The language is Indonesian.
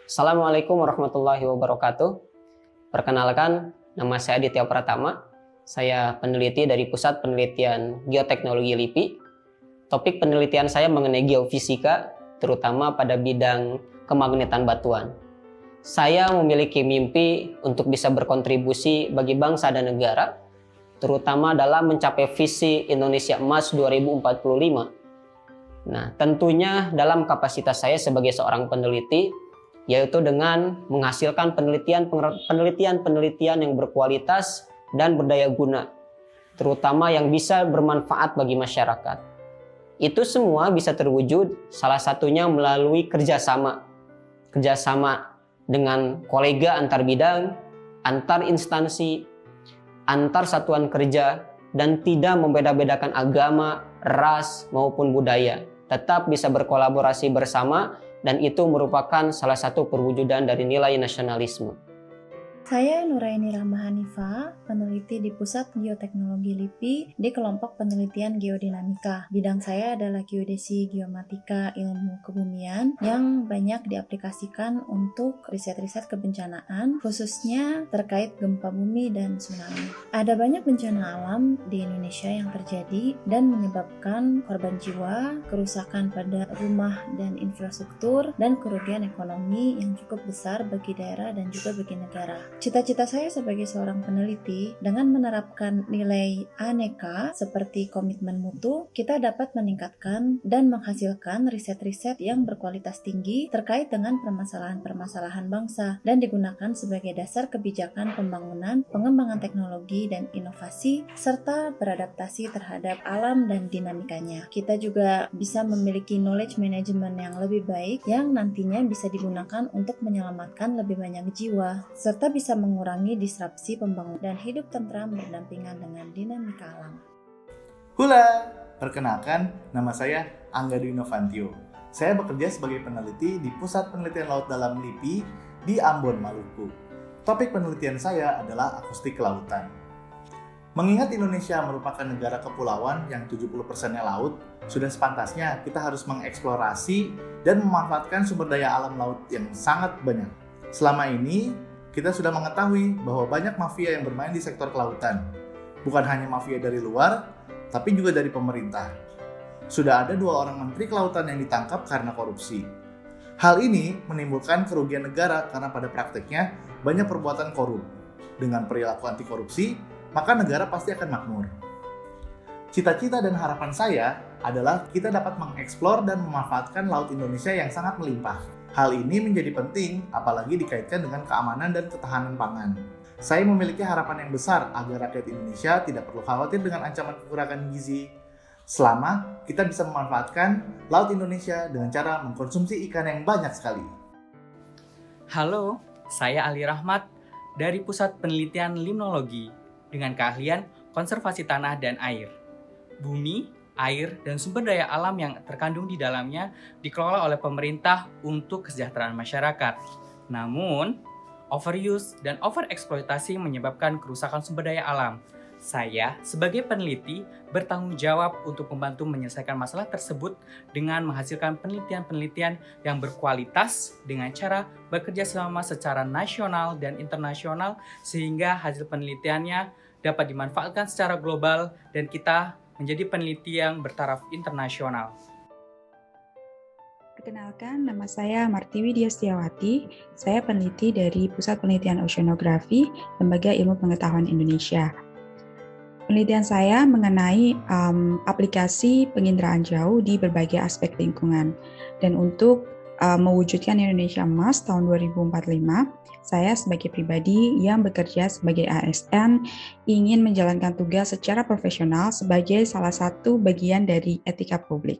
Assalamualaikum warahmatullahi wabarakatuh. Perkenalkan, nama saya Aditya Pratama. Saya peneliti dari Pusat Penelitian Geoteknologi LIPI. Topik penelitian saya mengenai geofisika, terutama pada bidang kemagnetan batuan. Saya memiliki mimpi untuk bisa berkontribusi bagi bangsa dan negara, terutama dalam mencapai visi Indonesia Emas 2045. Nah, tentunya dalam kapasitas saya sebagai seorang peneliti, yaitu dengan menghasilkan penelitian yang berkualitas dan berdaya guna, terutama yang bisa bermanfaat bagi masyarakat. Itu semua bisa terwujud salah satunya melalui kerjasama dengan kolega antar bidang, antar instansi, antar satuan kerja, dan tidak membeda-bedakan agama, ras, maupun budaya. Tetap bisa berkolaborasi bersama, dan itu merupakan salah satu perwujudan dari nilai nasionalisme. Saya Nuraini Rahma Hanifa, peneliti di Pusat Geoteknologi LIPI di kelompok penelitian geodinamika. Bidang saya adalah geodesi, geomatika, ilmu kebumian yang banyak diaplikasikan untuk riset-riset kebencanaan, khususnya terkait gempa bumi dan tsunami. Ada banyak bencana alam di Indonesia yang terjadi dan menyebabkan korban jiwa, kerusakan pada rumah dan infrastruktur, dan kerugian ekonomi yang cukup besar bagi daerah dan juga bagi negara. Cita-cita saya sebagai seorang peneliti, dengan menerapkan nilai aneka seperti komitmen mutu, kita dapat meningkatkan dan menghasilkan riset-riset yang berkualitas tinggi terkait dengan permasalahan-permasalahan bangsa dan digunakan sebagai dasar kebijakan pembangunan, pengembangan teknologi dan inovasi, serta beradaptasi terhadap alam dan dinamikanya. Kita juga bisa memiliki knowledge management yang lebih baik yang nantinya bisa digunakan untuk menyelamatkan lebih banyak jiwa, serta bisa mengurangi disrupsi pembangunan dan hidup tentram berdampingan dengan dinamika alam. Hula! Perkenalkan, nama saya Angga Dwi Novantio. Saya bekerja sebagai peneliti di Pusat Penelitian Laut Dalam LIPI di Ambon, Maluku. Topik penelitian saya adalah akustik kelautan. Mengingat Indonesia merupakan negara kepulauan yang 70%-nya laut, sudah sepantasnya kita harus mengeksplorasi dan memanfaatkan sumber daya alam laut yang sangat banyak. Selama ini, kita sudah mengetahui bahwa banyak mafia yang bermain di sektor kelautan. Bukan hanya mafia dari luar, tapi juga dari pemerintah. Sudah ada 2 orang menteri kelautan yang ditangkap karena korupsi. Hal ini menimbulkan kerugian negara karena pada prakteknya banyak perbuatan korup. Dengan perilaku anti korupsi, maka negara pasti akan makmur. Cita-cita dan harapan saya adalah kita dapat mengeksplor dan memanfaatkan laut Indonesia yang sangat melimpah. Hal ini menjadi penting apalagi dikaitkan dengan keamanan dan ketahanan pangan. Saya memiliki harapan yang besar agar rakyat Indonesia tidak perlu khawatir dengan ancaman kekurangan gizi selama kita bisa memanfaatkan laut Indonesia dengan cara mengkonsumsi ikan yang banyak sekali. Halo, saya Ali Rahmat dari Pusat Penelitian Limnologi dengan keahlian konservasi tanah dan air. Bumi, air, dan sumber daya alam yang terkandung di dalamnya dikelola oleh pemerintah untuk kesejahteraan masyarakat. Namun, overuse dan overeksploitasi menyebabkan kerusakan sumber daya alam. Saya, sebagai peneliti, bertanggung jawab untuk membantu menyelesaikan masalah tersebut dengan menghasilkan penelitian-penelitian yang berkualitas dengan cara bekerja sama secara nasional dan internasional sehingga hasil penelitiannya dapat dimanfaatkan secara global dan kita menjadi peneliti yang bertaraf internasional. Perkenalkan, nama saya Martiwi Diastiawati. Saya peneliti dari Pusat Penelitian Oceanografi, Lembaga Ilmu Pengetahuan Indonesia. Penelitian saya mengenai aplikasi penginderaan jauh di berbagai aspek lingkungan. Dan untuk mewujudkan Indonesia Emas tahun 2045, saya sebagai pribadi yang bekerja sebagai ASN ingin menjalankan tugas secara profesional sebagai salah satu bagian dari etika publik.